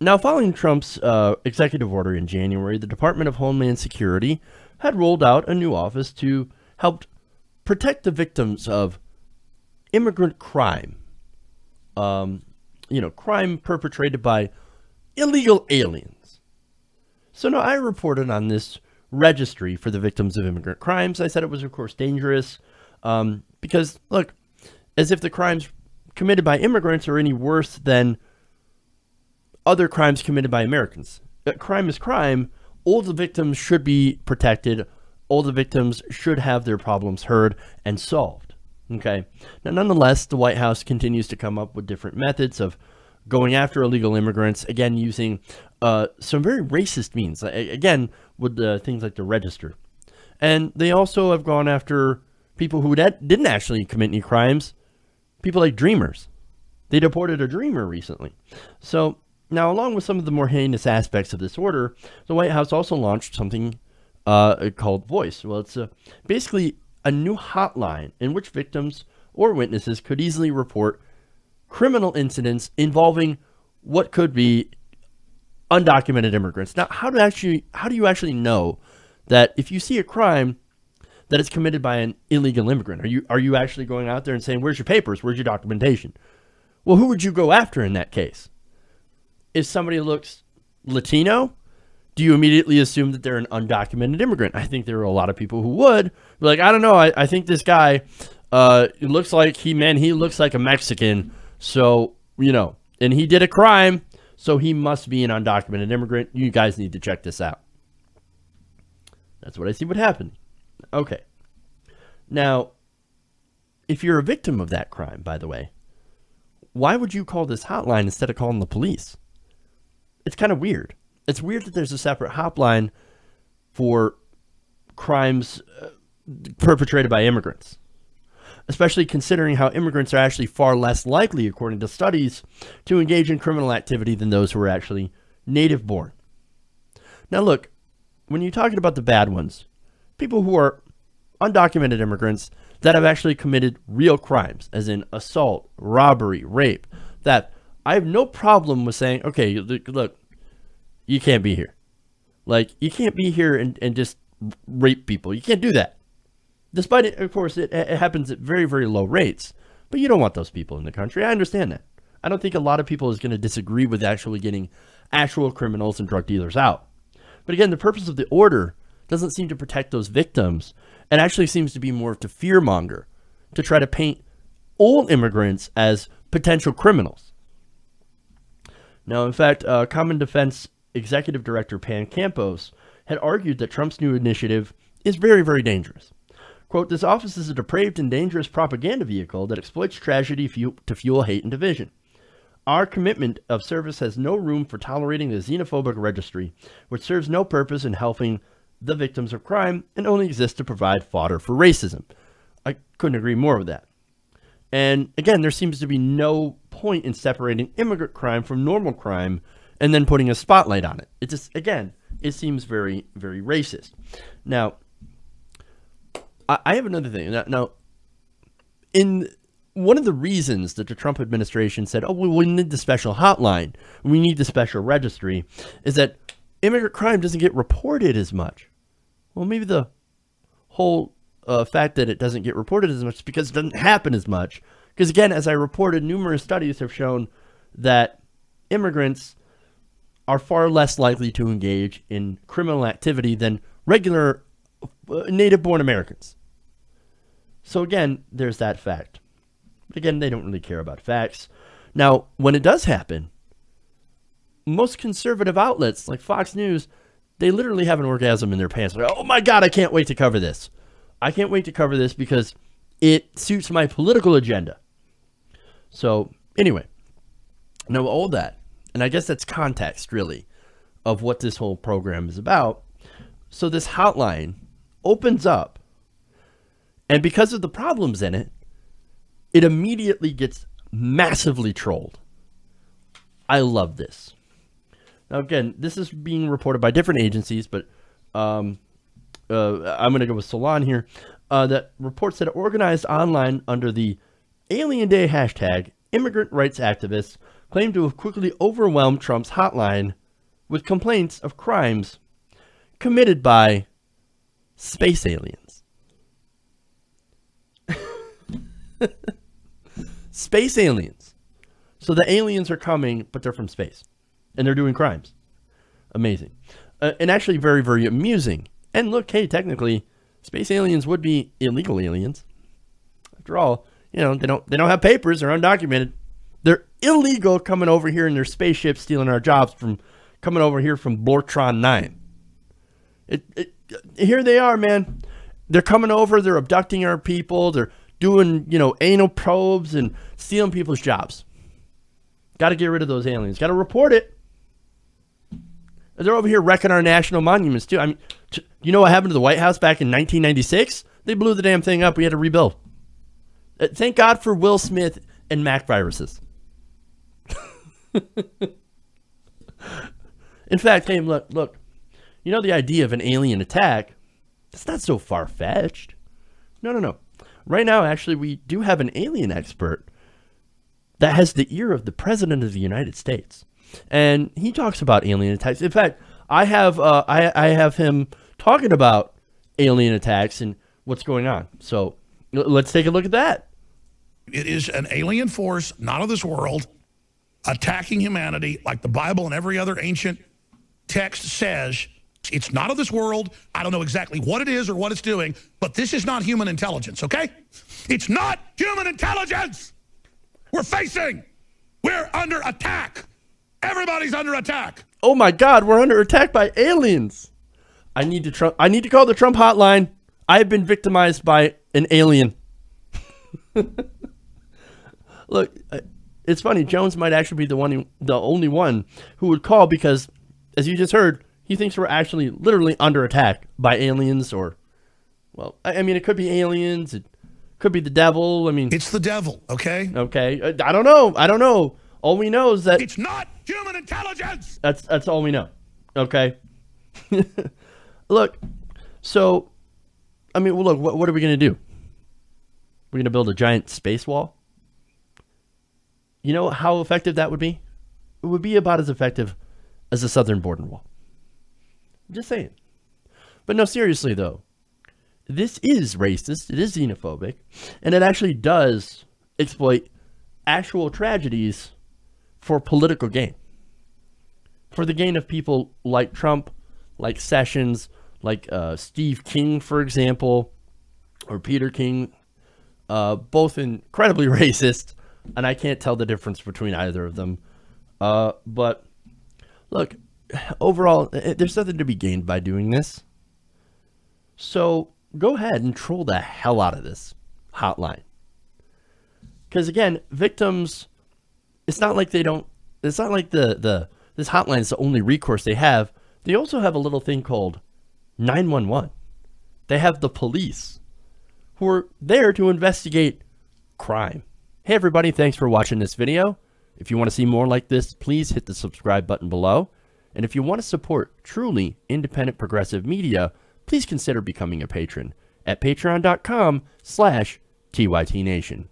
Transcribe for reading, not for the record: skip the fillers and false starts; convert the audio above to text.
Now, following Trump's executive order in January, the Department of Homeland Security had rolled out a new office to help protect the victims of immigrant crime. Crime perpetrated by illegal aliens. So now I reported on this registry for the victims of immigrant crimes. I said it was, of course, dangerous because, look, as if the crimes committed by immigrants are any worse than other crimes committed by Americans. Crime is crime. All the victims should be protected. All the victims should have their problems heard and solved. Okay. Now, nonetheless, the White House continues to come up with different methods of going after illegal immigrants, again, using some very racist means, again, with things like the register. And they also have gone after people who didn't actually commit any crimes, people like dreamers. They deported a dreamer recently. So now, along with some of the more heinous aspects of this order, the White House also launched something called Voice. Well, it's basically a new hotline in which victims or witnesses could easily report criminal incidents involving what could be undocumented immigrants. Now, how do you actually know that if you see a crime that is committed by an illegal immigrant? Are you actually going out there and saying, "Where's your papers? Where's your documentation?" Well, who would you go after in that case? If somebody looks Latino, do you immediately assume that they're an undocumented immigrant? I think there are a lot of people who would be like, I don't know, I think this guy it looks like he looks like a Mexican. So, and he did a crime, so he must be an undocumented immigrant. You guys need to check this out. That's what I see what happened. Okay. Now, if you're a victim of that crime, by the way, why would you call this hotline instead of calling the police? It's kind of weird. It's weird that there's a separate hotline for crimes perpetrated by immigrants, especially considering how immigrants are actually far less likely, according to studies, to engage in criminal activity than those who are actually native born. Now, look, when you're talking about the bad ones, people who are undocumented immigrants that have actually committed real crimes, as in assault, robbery, rape, theft, I have no problem with saying, okay, look, you can't be here. Like, you can't be here and just rape people. You can't do that. Despite it, of course, it happens at very, very low rates. But you don't want those people in the country. I understand that. I don't think a lot of people is going to disagree with actually getting actual criminals and drug dealers out. But again, the purpose of the order doesn't seem to protect those victims. It actually seems to be more to fearmonger, to try to paint all immigrants as potential criminals. Now, in fact, Common Defense Executive Director Pan Campos had argued that Trump's new initiative is very, very dangerous. Quote, "This office is a depraved and dangerous propaganda vehicle that exploits tragedy to fuel hate and division. Our commitment of service has no room for tolerating the xenophobic registry, which serves no purpose in helping the victims of crime and only exists to provide fodder for racism." I couldn't agree more with that. And again, there seems to be no point in separating immigrant crime from normal crime and then putting a spotlight on it. It just, again, it seems very, very racist. Now, I have another thing. Now, in one of the reasons that the Trump administration said, oh, well, we need the special hotline, we need the special registry, is that immigrant crime doesn't get reported as much. Well, maybe the whole fact that it doesn't get reported as much is because it doesn't happen as much. Because again, as I reported, numerous studies have shown that immigrants are far less likely to engage in criminal activity than regular native-born Americans. So again, there's that fact. But again, they don't really care about facts. Now, when it does happen, most conservative outlets like Fox News, they literally have an orgasm in their pants. Like, oh my God, I can't wait to cover this. I can't wait to cover this because it suits my political agenda. So anyway, now all that, and I guess that's context really of what this whole program is about. So this hotline opens up, and because of the problems in it, it immediately gets massively trolled. I love this. Now again, this is being reported by different agencies, but I'm going to go with Salon here, that reports that organized online under the Alien Day hashtag, immigrant rights activists claimed to have quickly overwhelmed Trump's hotline with complaints of crimes committed by space aliens. Space aliens. So the aliens are coming, but they're from space. And they're doing crimes. Amazing. And actually very, very amusing. And look, hey, technically, space aliens would be illegal aliens. After all, you know, they don't have papers, they're undocumented. They're illegal coming over here in their spaceships, stealing our jobs from coming over here from Blortron 9. Here they are, man. They're coming over, they're abducting our people, they're doing, you know, anal probes and stealing people's jobs. Got to get rid of those aliens. Got to report it. They're over here wrecking our national monuments, too. I mean, you know what happened to the White House back in 1996? They blew the damn thing up. We had to rebuild. Thank God for Will Smith and Mac viruses. In fact, hey, look. You know the idea of an alien attack? It's not so far-fetched. No. Right now, actually, we do have an alien expert that has the ear of the President of the United States. And he talks about alien attacks. In fact, I have him talking about alien attacks and what's going on. So let's take a look at that. It is an alien force, not of this world, attacking humanity like the Bible and every other ancient text says. It's not of this world. I don't know exactly what it is or what it's doing, but this is not human intelligence, okay? It's not human intelligence. We're under attack. Everybody's under attack. Oh my God, we're under attack by aliens. I need to call the Trump hotline. I've been victimized by an alien. Look, it's funny. Jones might actually be the only one who would call because, as you just heard, he thinks we're actually literally under attack by aliens or, well, I mean, it could be aliens. It could be the devil. I mean, it's the devil. Okay. Okay. I don't know. All we know is that it's not human intelligence. That's all we know. Okay. Look, so, I mean, well, look, what are we going to do? We're going to build a giant space wall? You know how effective that would be? It would be about as effective as the southern border wall. Just saying. But no, seriously, though. This is racist. It is xenophobic. And it actually does exploit actual tragedies for political gain. For the gain of people like Trump, like Sessions, like Steve King, for example, or Peter King, both incredibly racist, and I can't tell the difference between either of them. But look, overall, there's nothing to be gained by doing this. So go ahead and troll the hell out of this hotline. Because again, victims, it's not like this hotline is the only recourse they have. They also have a little thing called 911. They have the police who are there to investigate crime. Hey everybody, thanks for watching this video. If you want to see more like this, please hit the subscribe button below. And if you want to support truly independent progressive media, please consider becoming a patron at patreon.com/TYTNation.